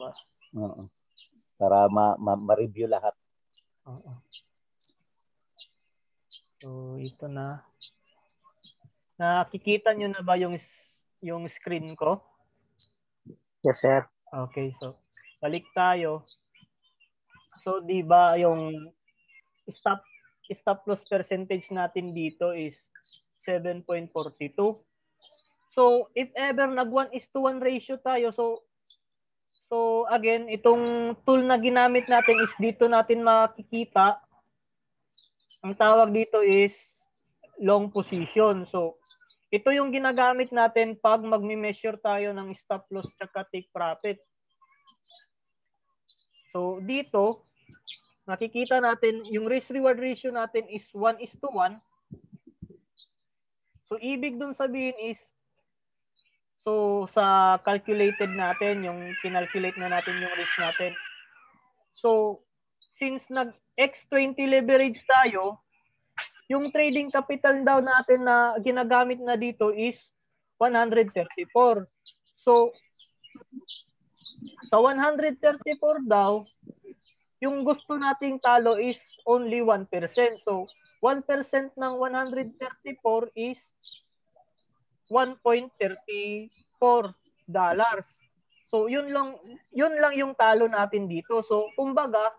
Oo. Para ma-review lahat. Oo. So, ito na. Nakikita nyo na ba yung screen ko? Yes, sir. Okay, so balik tayo. So, di ba yung stop loss percentage natin dito is 7.42. So, if ever nag 1:1 ratio tayo, so again, itong tool na ginamit natin is dito natin makikita. Ang tawag dito is long position. So, ito yung ginagamit natin pag magme-measure tayo ng stop loss at take profit. So, dito, nakikita natin yung risk-reward ratio natin is 1:1. So, ibig dun sabihin is, so, sa calculated natin, yung kinalculate na natin yung risk natin. So, since nag-X20 leverage tayo, yung trading capital daw natin na ginagamit na dito is 134. So, sa 134 daw, yung gusto nating talo is only 1%. So, 1% ng 134 is $1.34. So, yun lang yung talo natin dito. So, kumbaga,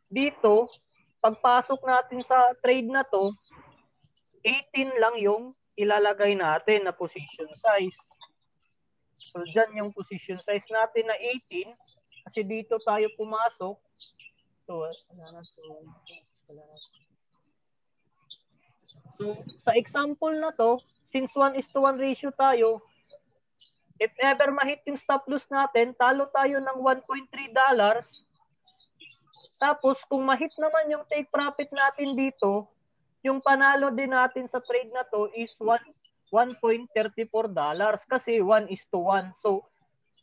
dito, pagpasok natin sa trade na to, 18 lang yung ilalagay natin na position size. So, dyan yung position size natin na 18. Kasi dito tayo pumasok. So, sa example na to, since 1:1 ratio tayo, if ever ma-hit yung stop loss natin, talo tayo ng $1.3. Tapos, kung ma-hit naman yung take profit natin dito, yung panalo din natin sa trade na to is $1.34 kasi 1:1.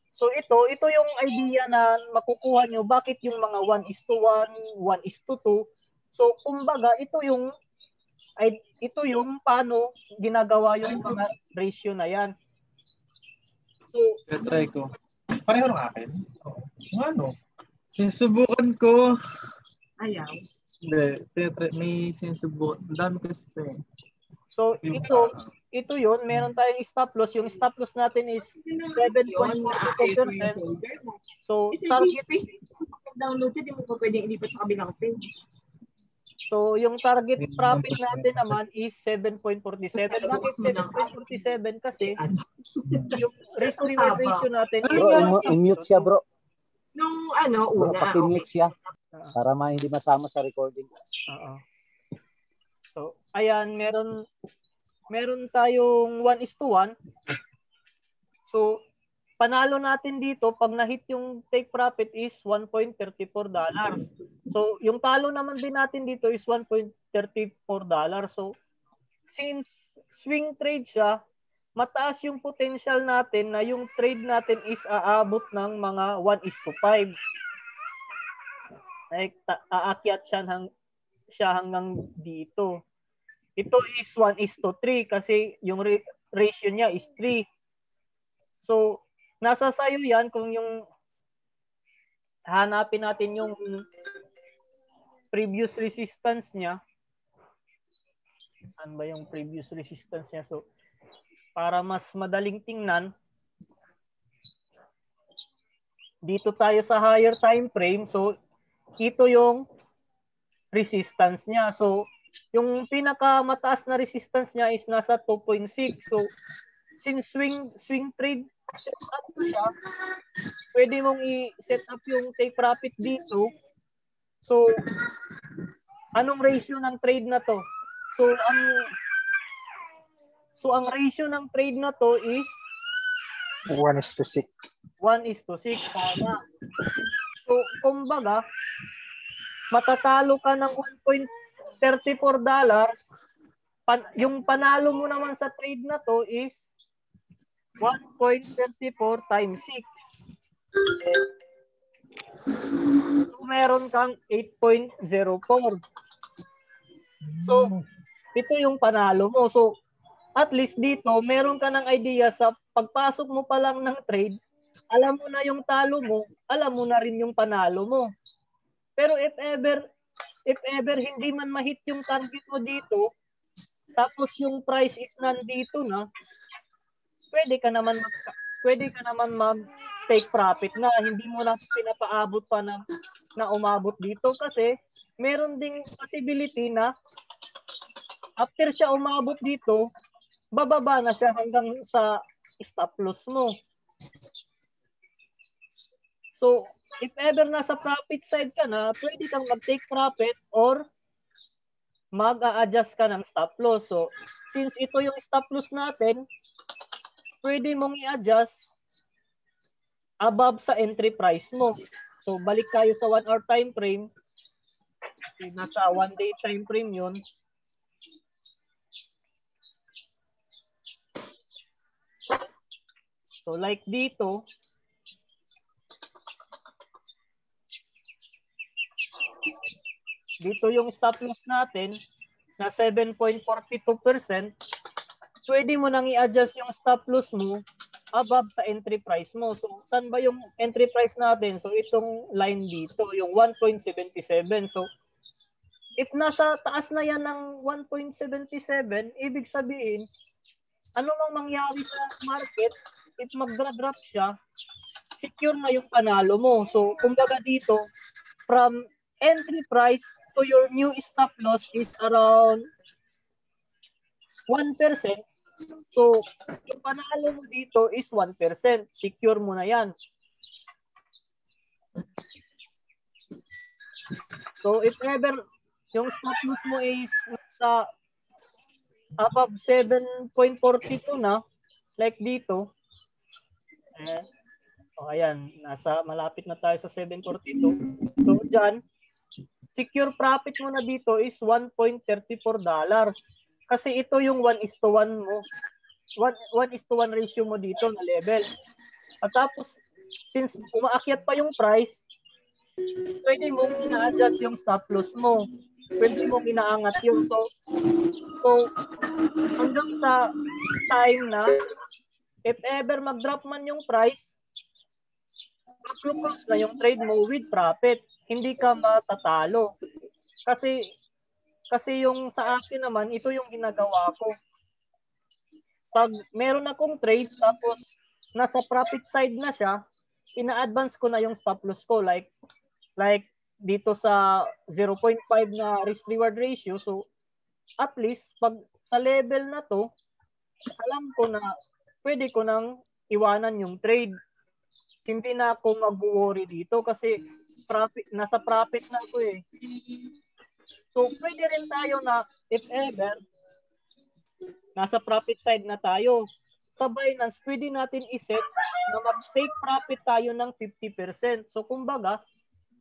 So ito yung idea na makukuha nyo bakit yung mga 1:1, 1:2. So kumbaga ito yung paano ginagawa yung mga ratio na yan. So try ko. Pareho ng akin. Ano? Sinusubukan ko. Ayaw. Hindi, may sinusubukan. Ang dami kasi. So ito yun, meron tayong stop loss. Yung stop loss natin is 7.42%. So target download yun, di mo pa pwedeng ilipat sa kabilang page. So yung target profit natin naman is 7.47. Bakit 7.47? Kasi yung risk reward ratio natin is bro, i-mute siya, bro. Nung una. Paki-mute siya. Para hindi masama sa recording. Oo. So, ayan, meron tayong 1:1. So, panalo natin dito pag na-hit yung take profit is $1.34. So, yung talo naman din natin dito is $1.34. So, since swing trade siya, mataas yung potential natin na yung trade natin is aabot ng mga 1:5. Like, aakyat siya hanggang dito. Ito is 1:3 kasi yung ratio niya is 3. So, nasa sayo yan kung yung hanapin natin yung previous resistance niya. Saan ba yung previous resistance niya? So, para mas madaling tingnan, dito tayo sa higher time frame. So, ito yung resistance niya. So, yung pinakamataas na resistance niya is nasa 2.6. So, since swing trade set up siya, pwede mong i-set up yung take profit dito. So, anong ratio ng trade na to? So, ang ratio ng trade na to is 1:6. 1:6. Tama. So, kumbaga, matatalo ka ng $1.34. Yung panalo mo naman sa trade na to is 1.34 times 6. So, meron kang 8.04. So, ito yung panalo mo. So, at least dito, meron ka ng idea sa pagpasok mo pa lang ng trade, alam mo na yung talo mo, alam mo na rin yung panalo mo. Pero if ever hindi man ma-hit yung target mo dito, tapos yung price is nandito na, pwede ka naman mag take profit na, hindi mo na pinapaabot pa na umabot dito kasi meron ding possibility na after siya umabot dito, bababa na siya hanggang sa stop loss mo. So, if ever nasa profit side ka na, pwede kang mag-take profit or mag-a-adjust ka ng stop loss. So, since ito yung stop loss natin, pwede mong i-adjust above sa entry price mo. So, balik tayo sa 1 hour time frame. Nasa 1 day time frame yun. So, like dito, yung stop loss natin na 7.42%, pwede mo nang i-adjust yung stop loss mo above sa entry price mo. So, saan ba yung entry price natin? So, itong line dito, yung 1.77. So, if nasa taas na yan ng 1.77, ibig sabihin, ano mang mangyari sa market, if magdra-drop siya, secure na yung panalo mo. So, kumbaga dito, from entry price to your new stop loss is around 1%. So, yung panalo mo dito is 1%. Secure mo na yan. So, if ever yung stop loss mo is above 7.42 na, like dito, ayan, malapit na tayo sa 7.42. So, dyan, secure profit mo na dito is $1.34. Kasi ito yung 1:1 mo. 1:1 ratio mo dito na level. At tapos, since umaakyat pa yung price, pwede mong ina-adjust yung stop loss mo. Pwede mong inaangat yun. So hanggang sa time na, if ever mag-drop man yung price, mag-close na yung trade mo with profit. Hindi ka matatalo. Kasi yung sa akin naman, ito yung ginagawa ko. Pag meron akong trade, tapos nasa profit side na siya, ina-advance ko na yung stop loss ko. Like dito sa 0.5 na risk-reward ratio. So, at least, pag sa level na to, alam ko na pwede ko nang iwanan yung trade. Hindi na ako mag-worry dito kasi nasa profit na ako eh. So, pwede rin tayo na if ever, nasa profit side na tayo, sa Binance, pwede natin iset na mag-take profit tayo ng 50%. So, kumbaga,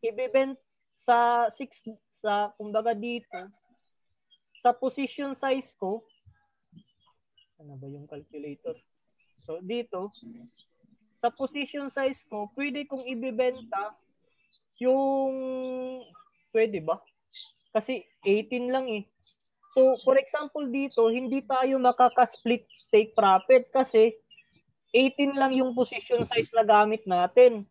ibibent kumbaga dito, sa position size ko, ano ba yung calculator? So, dito, sa position size ko, pwede kong ibibenta yung, pwede ba? Kasi 18 lang eh. So, for example dito, hindi tayo makaka-split take profit kasi 18 lang yung position size na gamit natin.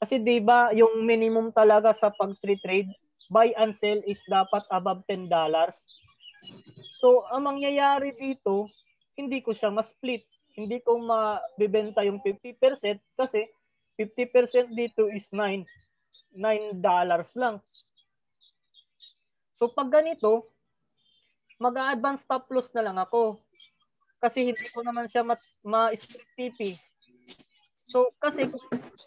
Kasi 'di ba yung minimum talaga sa pag-trade, buy and sell is dapat above $10. So, ang mangyayari dito, hindi ko siya ma-split. Hindi ko mabibenta yung 50% kasi 50% dito is $9 lang. So, pag ganito, mag-a-advance stop loss na lang ako. Kasi hindi ko naman siya ma-split TP. So, kasi,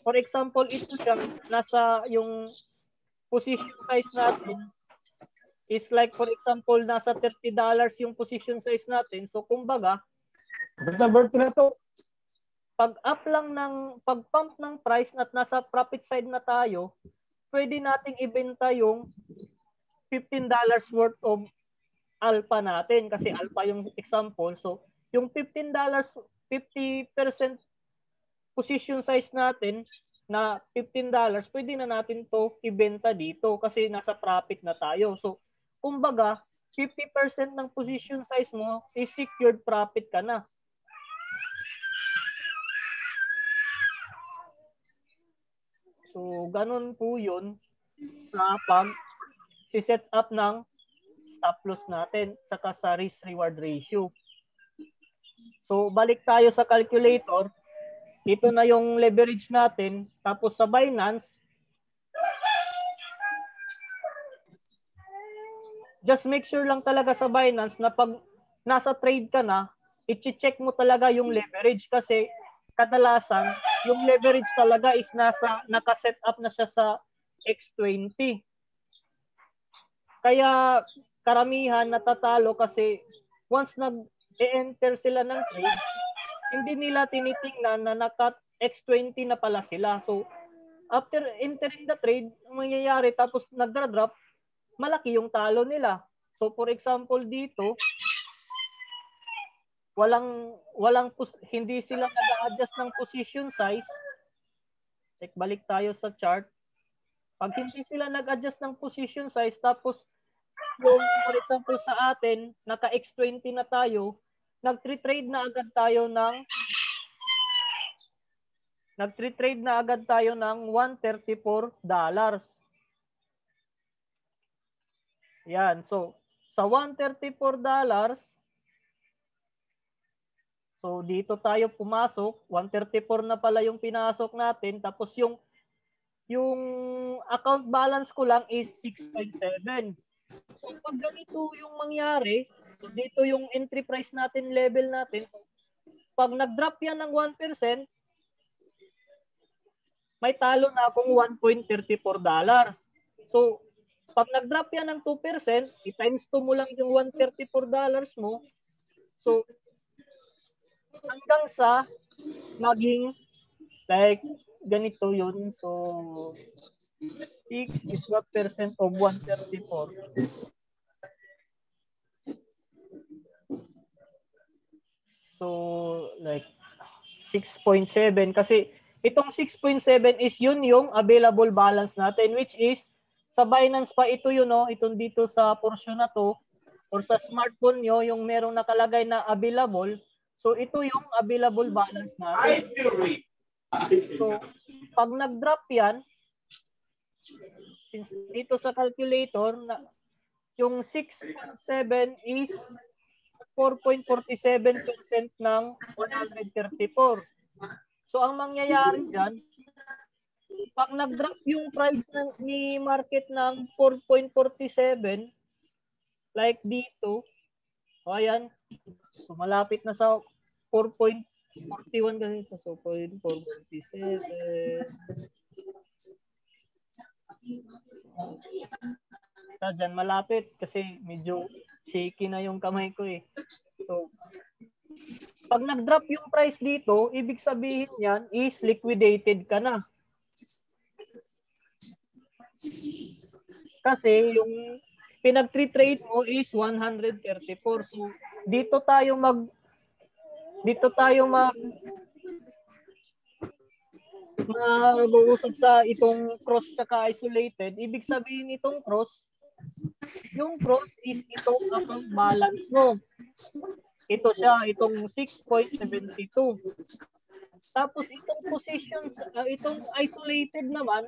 for example, ito siya, nasa yung position size natin is like, for example, nasa $30 yung position size natin. So, kumbaga, pag-pump ng price at nasa profit side na tayo, pwede nating ibenta yung $15 worth of alpha natin kasi alpha yung example. So, yung $15, 50% position size natin na $15, pwede na natin to ibenta dito kasi nasa profit na tayo. So, kumbaga, 50% ng position size mo is secured profit ka na. So, ganun po yun sa pag-set up ng stop loss natin saka sa risk-reward ratio. So, balik tayo sa calculator. Ito na yung leverage natin. Tapos sa Binance, just make sure lang talaga sa Binance na pag nasa trade ka na, i-check mo talaga yung leverage kasi kadalasan, yung leverage talaga is naka-set up na siya sa X20. Kaya karamihan natatalo kasi once nag-enter sila ng trade, hindi nila tinitingnan na naka-X20 na pala sila. So, after entering the trade, ang mangyayari tapos nagdra-drop, malaki yung talo nila. So, for example dito, hindi sila nag-adjust ng position size. Balik tayo sa chart. Pag hindi sila nag-adjust ng position size, tapos yung, for example sa atin, naka-X20 na tayo, nag-trade na agad tayo ng $134. Yan. So, sa $134, so dito tayo pumasok, 134 na pala yung pinasok natin, tapos yung account balance ko lang is 6.7. So pag ganito yung mangyari, so dito yung entry price natin, level natin, pag nag-drop yan ng 1%, may talo na akong $1.34. So pag nag-drop yan ng 2%, i-times 2 mo lang yung $134 mo. So hanggang sa maging like ganito yun. So 6 is what percent of 134? So like 6.7 kasi itong 6.7 is yun yung available balance natin, which is sa Binance pa ito yun, no? Itong dito sa portion na to or sa smartphone nyo yung merong nakalagay na available. So, ito yung available balance natin. So, pag nag-drop yan, since dito sa calculator, yung 6.7 is 4.47% ng 134. So, ang mangyayari dyan, pag nag-drop yung price ni market ng 4.47, like dito, ayan, so malapit na sa 4.41 ganito. So, 4.47. Dyan, malapit kasi medyo shaky na yung kamay ko eh. So, pag nag-drop yung price dito, ibig sabihin yan is liquidated ka na. Kasi yung pinag-trade mo is 134. So, dito tayo mag-uusap sa itong cross tsaka isolated. Ibig sabihin itong cross, yung cross is itong account balance mo. Ito siya, itong 6.72. Tapos itong positions, itong isolated naman,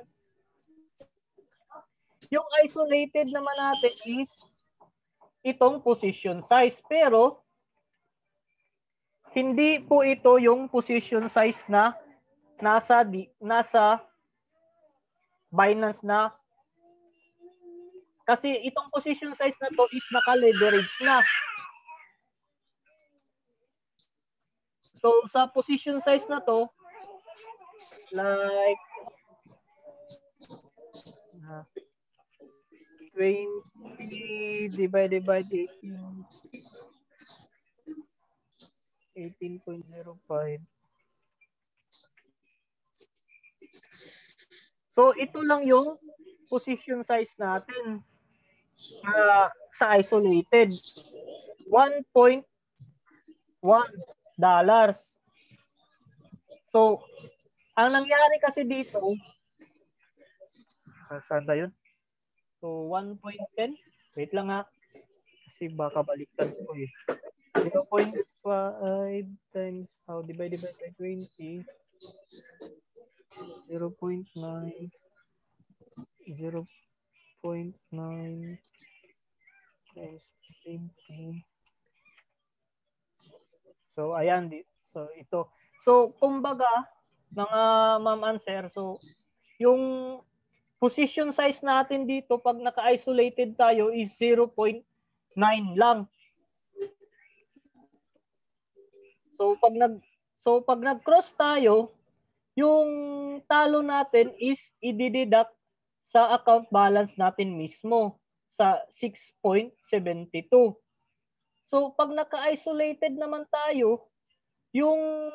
yung isolated naman natin is itong position size. Pero, hindi po ito yung position size na nasa Binance na. Kasi itong position size na to is naka-leverage na. So, sa position size na to, like 20 divided by 18.05. So, ito lang yung position size natin sa isolated. $1.1. So, ang nangyari kasi dito, saan ba yun? So, 1.10. Wait lang ha. Kasi baka baliktad ko eh. 0.5 times divided by 20. 0.9 times 20. So, ayan. So, ito. So, kumbaga, mga ma'am and sir, so, yung position size natin dito, pag naka-isolated tayo, is 0.9 lang. So, pag nag-cross tayo, yung talo natin is i-deduct sa account balance natin mismo sa 6.72. So, pag naka-isolated naman tayo, yung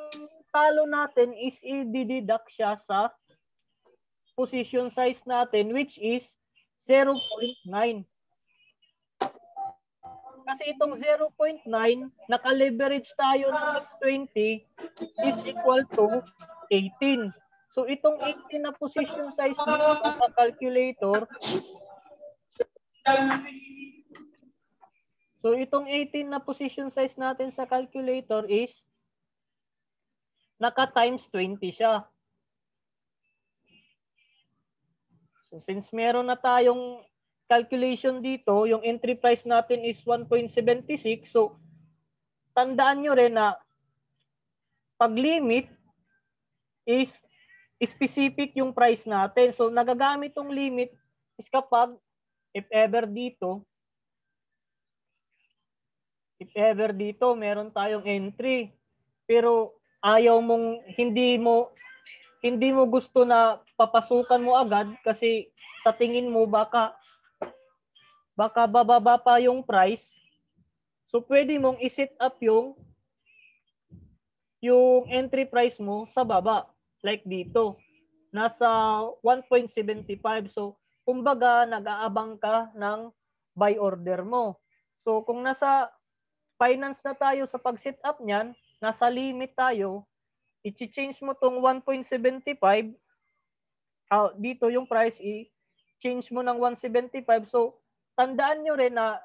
talo natin is i-deduct siya sa position size natin, which is 0.9. Kasi itong 0.9, naka-leverage tayo ng X20 is equal to 18. So, itong 18 na position size dito sa calculator, so, itong 18 na position size natin sa calculator is naka-times 20 siya. So, since meron na tayong calculation dito, yung entry price natin is 1.76. So, tandaan nyo rin na pag limit is specific yung price natin. So, nagagamit tong limit is kapag if ever dito meron tayong entry pero ayaw mong hindi mo gusto na papasukan mo agad kasi sa tingin mo baka bababa pa yung price. So pwede mong i-set up yung entry price mo sa baba like dito nasa 1.75. So kumbaga nag-aabang ka ng buy order mo. So kung nasa finance na tayo sa pag-set up niyan, nasa limit tayo, i-change mo tong 1.75, dito yung price, i-change mo ng 175. So, tandaan nyo rin na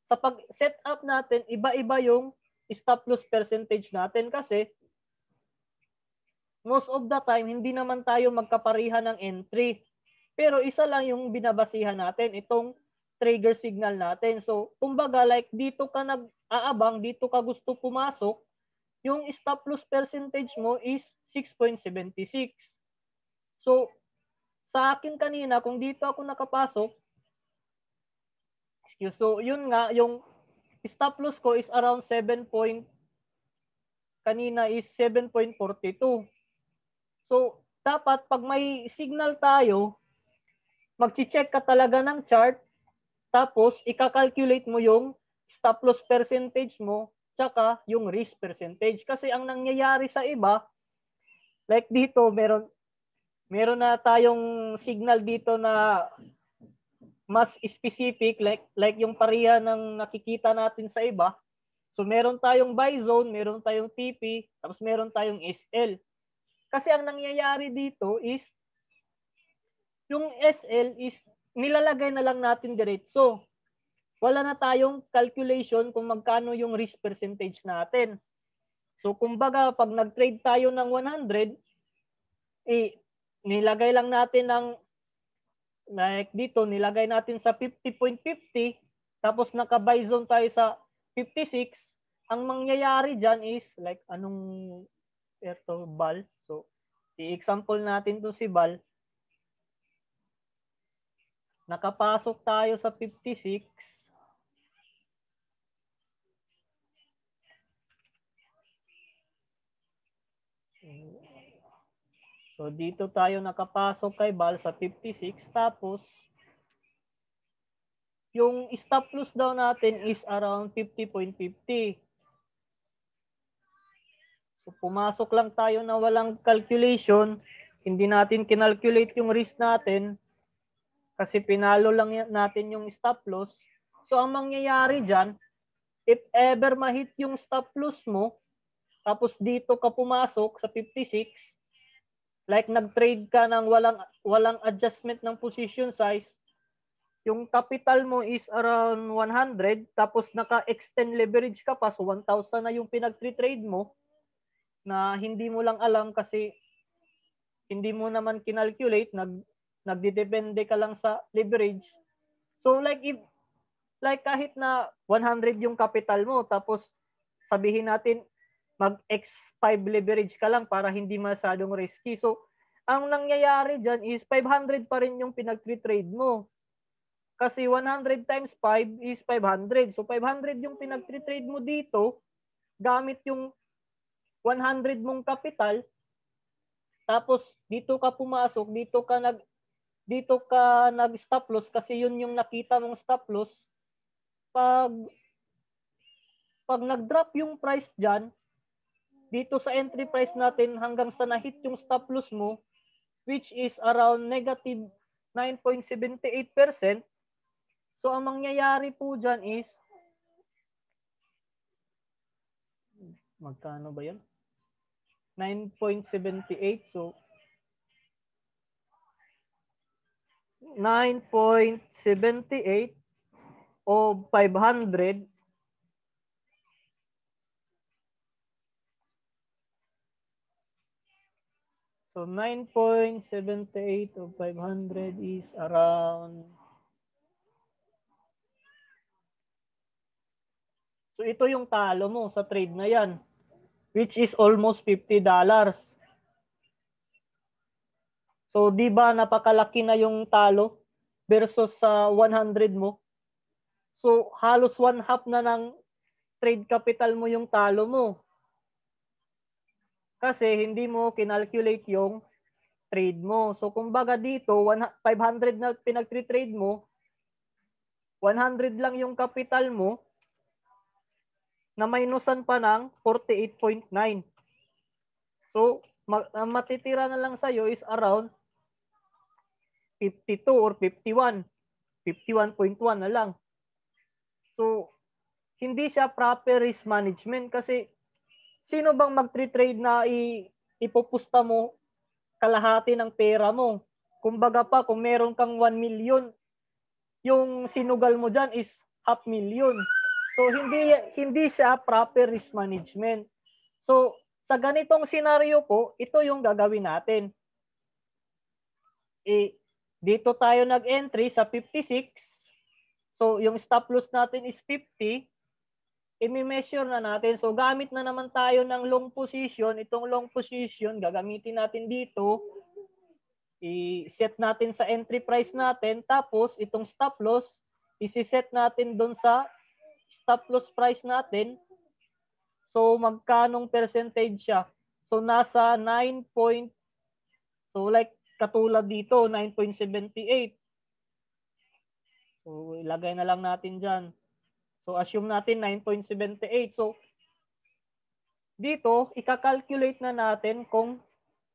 sa pag-set up natin, iba-iba yung stop loss percentage natin kasi most of the time, hindi naman tayo magkaparihan ng entry. Pero isa lang yung binabasihan natin, itong trigger signal natin. So, kumbaga, like dito ka nag-aabang, dito ka gusto pumasok, yung stop loss percentage mo is 6.76. So, sa akin kanina, kung dito ako nakapasok, so yun nga, yung stop loss ko is around 7.42. So, dapat pag may signal tayo, mag-check ka talaga ng chart, tapos ika-calculate mo yung stop loss percentage mo, tsaka yung risk percentage. Kasi ang nangyayari sa iba, like dito, meron na tayong signal dito na mas specific, like yung pareha ng nakikita natin sa iba. So meron tayong buy zone, meron tayong TP, tapos meron tayong SL. Kasi ang nangyayari dito is, yung SL is nilalagay na lang natin diretso. Wala na tayong calculation kung magkano yung risk percentage natin. So kumbaga, pag nag-trade tayo ng 100, nilagay lang natin ng, like dito, nilagay natin sa 50.50, tapos naka-buy zone tayo sa 56, ang mangyayari dyan is, like, ito, BAL. So, i-example natin to si BAL. Nakapasok tayo sa 56. So, dito tayo nakapasok kay BAL sa 56. Tapos, yung stop loss daw natin is around 50.50. So, pumasok lang tayo na walang calculation. Hindi natin kinalculate yung risk natin kasi pinalo lang natin yung stop loss. So, ang mangyayari dyan, if ever ma-hit yung stop loss mo, tapos dito ka pumasok sa 56, like nag-trade ka ng walang adjustment ng position size, yung capital mo is around 100, tapos naka-extend leverage ka pa, so 1,000 na yung pinag-trade mo, na hindi mo lang alam kasi hindi mo naman kinalculate, nagdidepende ka lang sa leverage. So like kahit na 100 yung capital mo, tapos sabihin natin mag X5 leverage ka lang para hindi masyadong risky. So ang nangyayari dyan is 500 pa rin yung pinag-trade mo. Kasi 100 times 5 is 500. So 500 yung pinag-trade mo dito gamit yung 100 mong capital. Tapos dito ka pumasok, dito ka nag-stop loss kasi yun yung nakita mong stop loss. Pag nag-drop yung price diyan, dito sa entry price natin hanggang sa na-hit yung stop loss mo, which is around negative 9.78%. So ang mangyayari po diyan is magkano ba 'yan? 9.78. So 9.78 o 500 So 9.78 of 500 is around. So ito yung talo mo sa trade na yan, which is almost $50. So di ba napakalaki na yung talo versus sa 100 mo? So halos 1/2 na ng trade capital mo yung talo mo. Kasi hindi mo kinalculate yung trade mo. So kumbaga dito 500 na pinag-trade mo, 100 lang yung capital mo, na minusan pa ng 48.9. So matitira na lang sa'yo is around 52 or 51. 51.1 na lang. So hindi siya proper risk management kasi sino bang mag-trade na ipupusta mo kalahati ng pera mo? Kumbaga pa, kung meron kang 1 million, yung sinugal mo dyan is 500,000. So, hindi siya proper risk management. So, sa ganitong senaryo po, ito yung gagawin natin. Dito tayo nag-entry sa 56. So, yung stop loss natin is 50. I-measure na natin. So, gamit na naman tayo ng long position. Itong long position, gagamitin natin dito. I-set natin sa entry price natin. Tapos, itong stop loss, isi-set natin doon sa stop loss price natin. So, magkanong percentage siya? So, nasa 9. So, like, katulad dito, 9.78. So, ilagay na lang natin dyan. So, assume natin 9.78. So, dito, ika-calculate na natin kung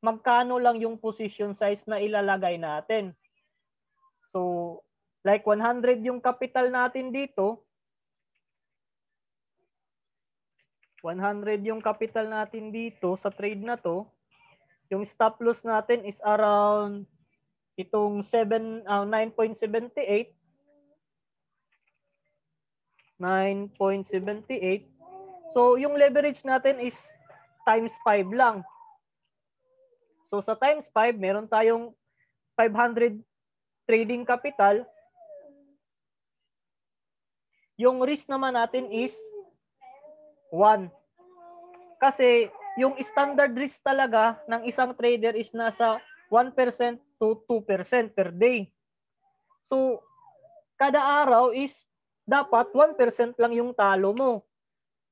magkano lang yung position size na ilalagay natin. So, like 100 yung capital natin dito. 100 yung capital natin dito sa trade na to. Yung stop loss natin is around itong 9.78. 9.78. So, yung leverage natin is times 5 lang. So, sa times 5, meron tayong 500 trading capital. Yung risk naman natin is 1. Kasi, yung standard risk talaga ng isang trader is nasa 1% to 2% per day. So, kada araw is dapat 1% lang yung talo mo.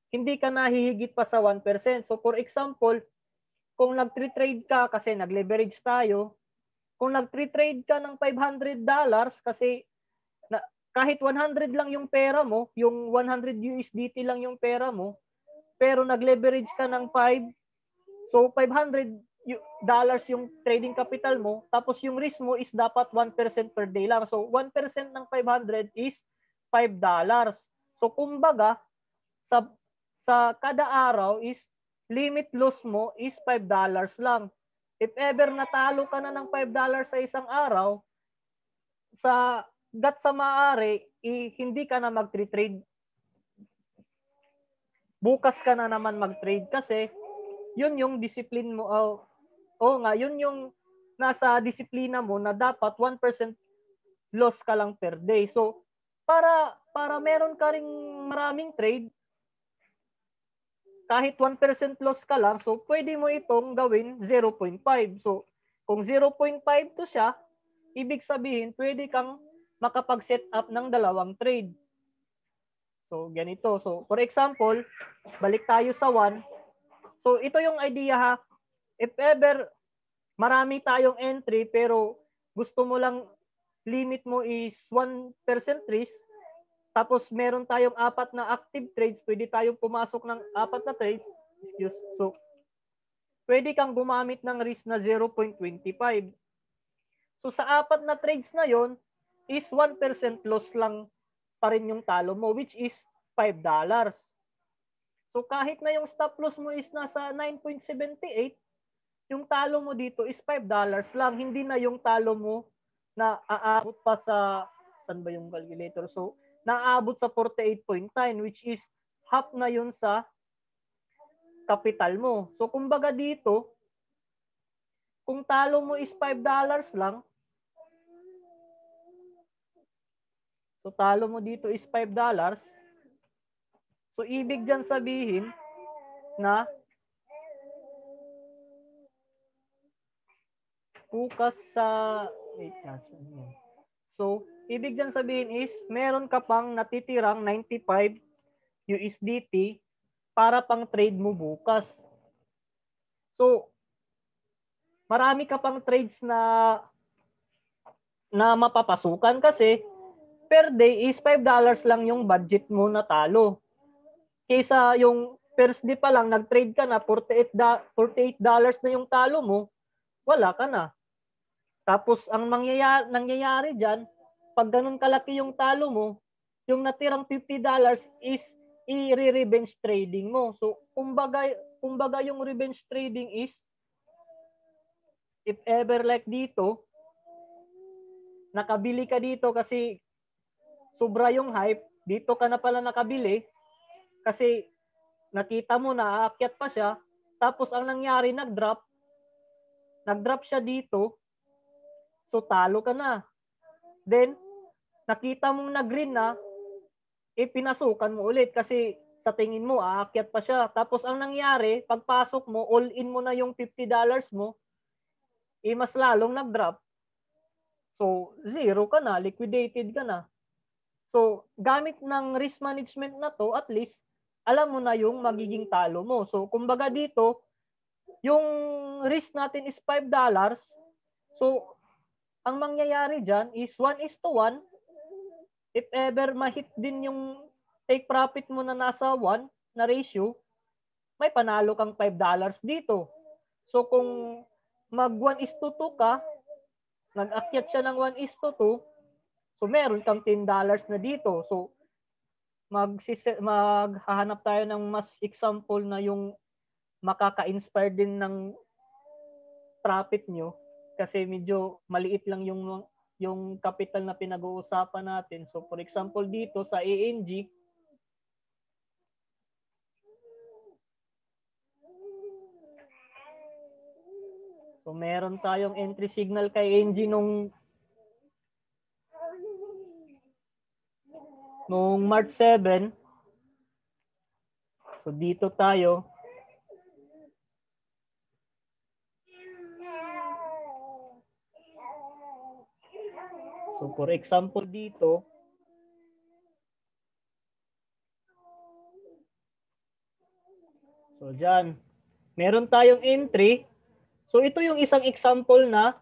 Hindi ka nahihigit pa sa 1%. So for example, kung nag-trade ka kasi nag-leverage tayo, kung nag-trade ka ng $500 kasi kahit 100 lang yung pera mo, yung 100 USDT lang yung pera mo, pero nag-leverage ka ng 5, so $500 yung trading capital mo, tapos yung risk mo is dapat 1% per day lang. So 1% ng 500 is $5. So kumbaga sa kada araw is limit loss mo is $5 lang. If ever natalo ka na ng $5 sa isang araw, sa maaari hindi ka na mag-trade. Bukas ka na naman mag-trade kasi yun yung discipline mo. Yun yung nasa disiplina mo na dapat 1% loss ka lang per day. So, para meron ka ring maraming trade, kahit 1% loss ka lang, so pwede mo itong gawin 0.5. So, kung 0.5 to siya, ibig sabihin, pwede kang makapag-set up ng 2 trade. So, ganito. So, for example, balik tayo sa 1. So, ito yung idea ha. If ever marami tayong entry pero gusto mo lang limit mo is 1% risk, tapos meron tayong 4 na active trades, pwede tayong pumasok ng 4 na trades. So, pwede kang gumamit ng risk na 0.25. So, sa 4 na trades na yon is 1% loss lang pa rin yung talo mo, which is $5. So, kahit na yung stop loss mo is nasa 9.78, yung talo mo dito is $5 lang. Hindi na yung talo mo na aabot pa sa, saan ba yung calculator? So, naaabot sa 48.9, which is half na yun sa capital mo. So, kumbaga dito, kung talo mo is $5 lang, so talo mo dito is $5, so ibig dyan sabihin na bukas sa, so ibig dyan sabihin is meron ka pang natitirang 95 USDT para pang trade mo bukas. So, marami ka pang trades na mapapasukan kasi per day is $5 lang yung budget mo na talo. Kaysa yung first day pa lang nag-trade ka na $48 na yung talo mo, wala ka na. Tapos ang nangyayari diyan, pag ganun kalaki yung talo mo, yung natirang $50 is i-revenge trading mo. So kumbaga yung revenge trading is if ever like dito, nakabili ka dito kasi sobra yung hype, dito ka na pala nakabili kasi nakita mo na aakyat pa siya, tapos ang nangyari nag-drop siya dito, so talo ka na. Then nakita mong nag-green na, pinasukan mo ulit kasi sa tingin mo aakyat pa siya. Tapos ang nangyari, pagpasok mo, all in mo na yung $50 mo, mas lalong nag-drop. So, zero ka na, liquidated ka na. So, gamit ng risk management na to, at least, alam mo na yung magiging talo mo. So, kumbaga dito, yung risk natin is $5. So, ang mangyayari dyan is 1:1. If ever ma-hit din yung take profit mo na nasa 1 na ratio, may panalo kang $5 dito. So, kung mag 1:2 ka, nag-akyat siya ng 1:2, so meron kang $10 na dito. So, maghahanap tayo ng mas example na yung makaka-inspire din ng profit nyo kasi medyo maliit lang yung capital na pinag-uusapan natin. So, for example, dito sa ANG, so meron tayong entry signal kay ANG nung March 7. So dito tayo. So for example dito, so dyan, meron tayong entry. So ito yung isang example na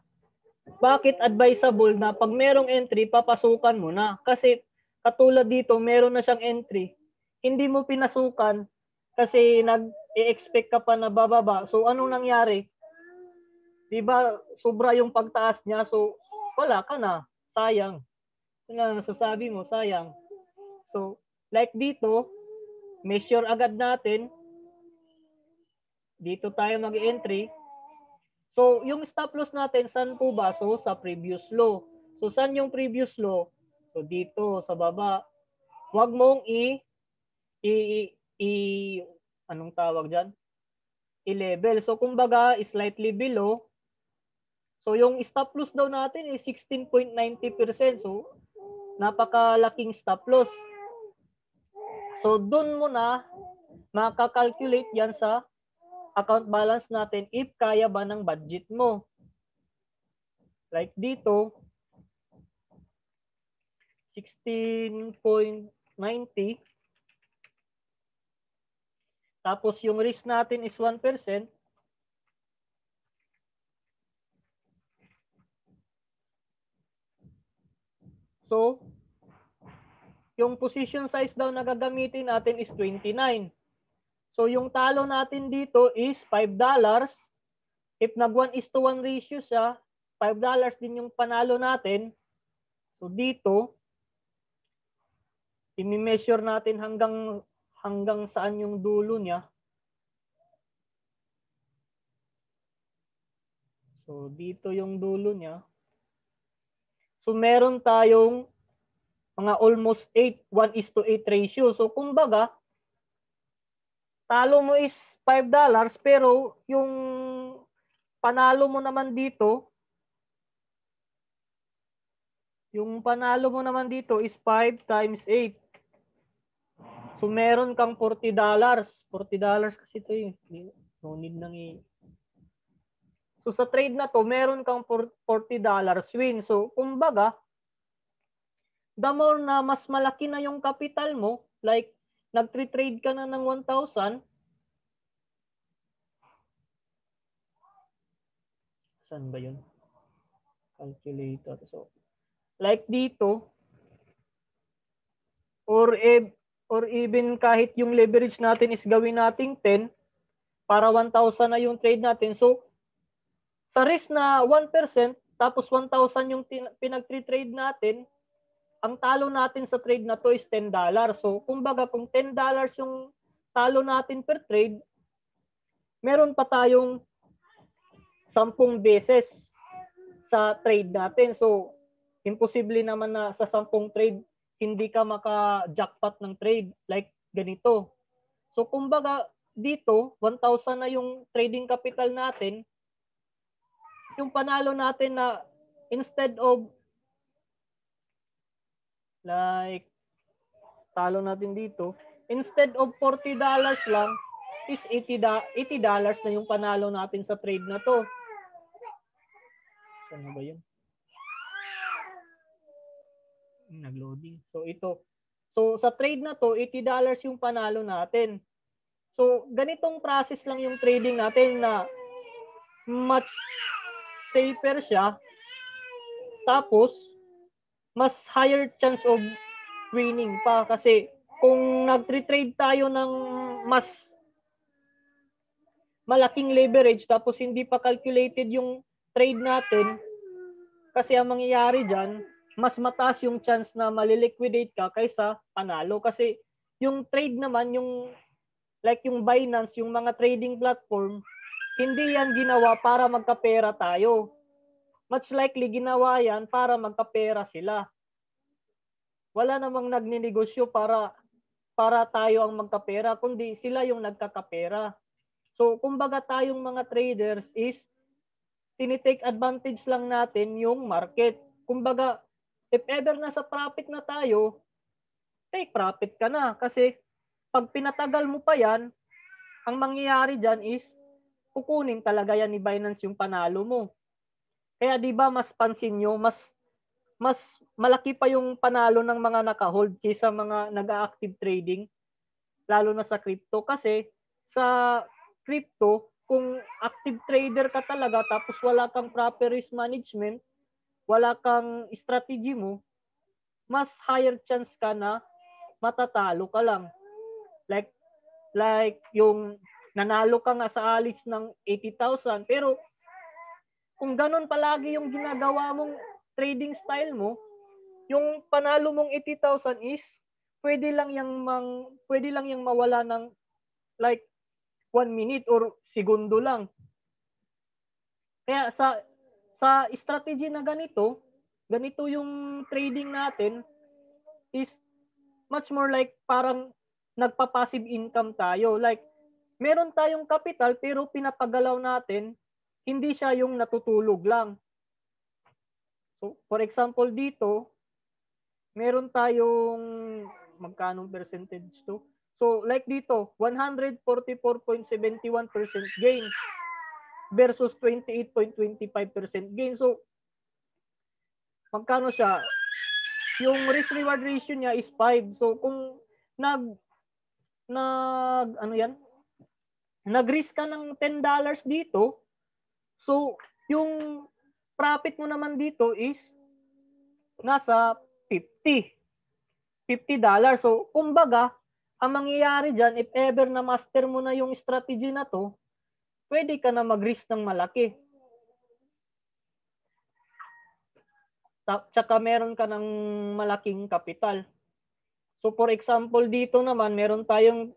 bakit advisable na pag merong entry, papasukan mo na. Kasi katulad dito, meron na siyang entry. Hindi mo pinasukan kasi nag-e-expect ka pa na bababa. So anong nangyari? Diba, sobra yung pagtaas niya. So wala ka na. Sayang. Ano nasasabi mo? Sayang. So like dito, measure agad natin. Dito tayo mag-entry. So, yung stop loss natin, saan po ba? So, sa previous low. So, saan yung previous low? So, dito, sa baba. Huwag mong anong tawag dyan? I-level. So, kumbaga, slightly below. So yung stop loss daw natin is 16.90%. So napakalaking stop loss. So doon mo na makakalculate yan sa account balance natin if kaya ba ng budget mo. Like dito, 16.90. Tapos yung risk natin is 1%. So, yung position size daw na gagamitin natin is 29. So, yung talo natin dito is $5. If nag 1:1 ratio siya, $5 din yung panalo natin. So, dito, i-measure natin hanggang saan yung dulo niya. So, dito yung dulo niya. So, meron tayong mga almost 1:8 ratio. So, kumbaga, talo mo is $5 pero yung panalo mo naman dito, is 5 times 8. So, meron kang $40. $40 kasi ito eh. No need nang So, sa trade na to, meron kang $40 win. So, kumbaga, the more na mas malaki na yung capital mo, like, nag-trade ka na ng 1,000, saan ba yun? Calculator. So, like dito, or even kahit yung leverage natin is gawin nating 10, para 1,000 na yung trade natin. So, sa risk na 1%, tapos 1,000 yung pinag-trade natin, ang talo natin sa trade na to is $10. So, kumbaga kung $10 yung talo natin per trade, meron pa tayong 10 beses sa trade natin. So, imposible naman na sa 10 trade, hindi ka maka-jackpot ng trade like ganito. So, kumbaga dito, 1,000 na yung trading capital natin, yung panalo natin na instead of like talo natin dito, instead of $40 lang is $80 na yung panalo natin sa trade na to. Saan ba yun? Nag-loading. So ito. So sa trade na to, $80 yung panalo natin. So ganitong process lang yung trading natin na much safer siya. Tapos, mas higher chance of winning pa kasi kung nag-trade tayo ng mas malaking leverage tapos hindi pa calculated yung trade natin, kasi ang mangyayari dyan, mas mataas yung chance na maliliquidate ka kaysa panalo. Kasi yung trade naman, yung like yung Binance, yung mga trading platform, hindi yan ginawa para magkapera tayo. Much likely ginawa yan para magkapera sila. Wala namang nagninegosyo para tayo ang magkapera, kundi sila yung nagkakapera. So, kumbaga tayong mga traders is tinitake advantage lang natin yung market. Kumbaga, if ever nasa profit na tayo, take profit ka na. Kasi pag pinatagal mo pa yan, ang mangyayari dyan is kukunin talaga yan ni Binance yung panalo mo. Kaya di ba mas pansin nyo, mas malaki pa yung panalo ng mga naka-hold kaysa mga nag-active trading, lalo na sa crypto. Kasi sa crypto, kung active trader ka talaga tapos wala kang proper risk management, wala kang strategy mo, mas higher chance ka na matatalo ka lang. Like yung nanalo ka nga sa alis ng 80,000, pero kung ganun palagi yung ginagawa mong trading style mo, yung panalo mong 80,000 is pwede lang yang mawala ng like 1 minute or segundo lang. Kaya sa strategy na ganito yung trading natin is much more like parang nagpa-passive income tayo. Like meron tayong capital pero pinapagalaw natin, hindi siya yung natutulog lang. So, for example, dito, meron tayong magkanong percentage to? So, like dito, 144.71% gain versus 28.25% gain. So, magkano siya? Yung risk-reward ratio niya is 5. So, kung nag-risk ka ng $10 dito, so, yung profit mo naman dito is nasa $50. So, kumbaga, ang mangyayari dyan, if ever na master mo na yung strategy na to, pwede ka na mag-risk ng malaki. Tsaka meron ka ng malaking kapital. So, for example, dito naman, meron tayong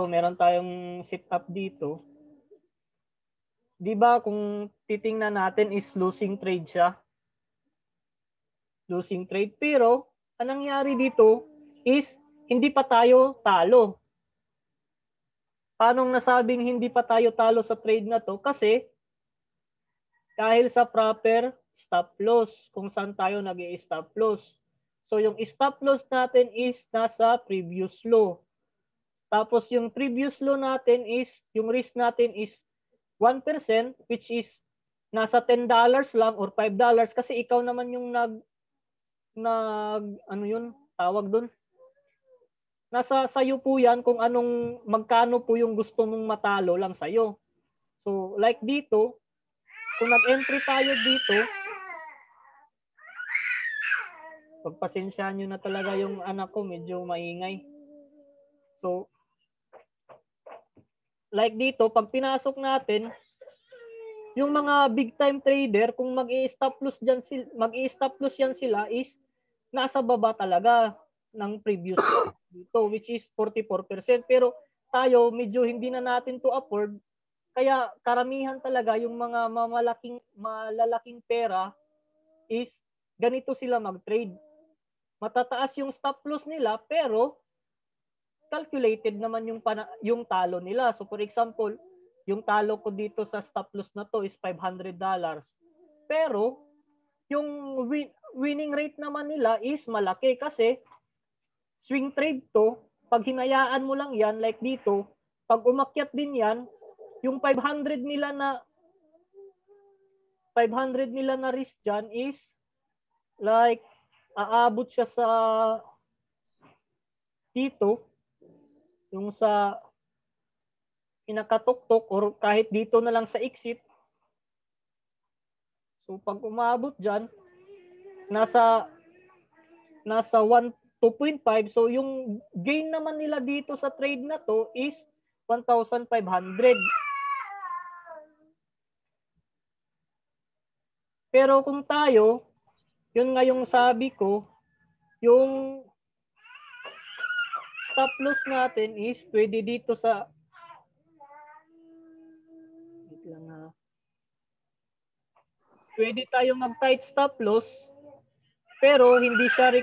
meron tayong setup dito. 'Di ba kung titingnan natin is losing trade siya. Losing trade, pero ang nangyari dito is hindi pa tayo talo. Paano nasabing hindi pa tayo talo sa trade na to? Kasi dahil sa proper stop loss, kung saan tayo nag-i-stop loss. So yung stop loss natin is nasa previous low. Tapos yung previous low natin is, yung risk natin is 1%, which is nasa $10 lang or $5 kasi ikaw naman yung tawag dun. Nasa sayo po yan kung magkano po yung gusto mong matalo lang sayo. So like dito, kung nag-entry tayo dito, pagpasensyahan nyo na talaga yung anak ko, medyo maingay. So, like dito, pag pinasok natin, yung mga big time trader, kung mag-i-stop loss yan sila is nasa baba talaga ng previous dito, which is 44%. Pero tayo, medyo hindi na natin to afford. Kaya karamihan talaga yung mga malalaking pera is ganito sila mag-trade. Matataas yung stop loss nila pero calculated naman yung talo nila. So for example, yung talo ko dito sa stop loss na to is $500. Pero yung winning rate naman nila is malaki kasi swing trade to. Pag hinayaan mo lang yan, like dito, pag umakyat din yan, yung 500 nila na risk dyan is like aabot siya sa dito, yung sa pinakatuktok or kahit dito na lang sa exit. So pag umabot dyan, nasa 2.5. So yung gain naman nila dito sa trade na to is 1,500. Pero kung tayo, yun nga yung sabi ko, yung stop loss natin is pwede dito sa pwede tayo mag-tight stop loss pero hindi siya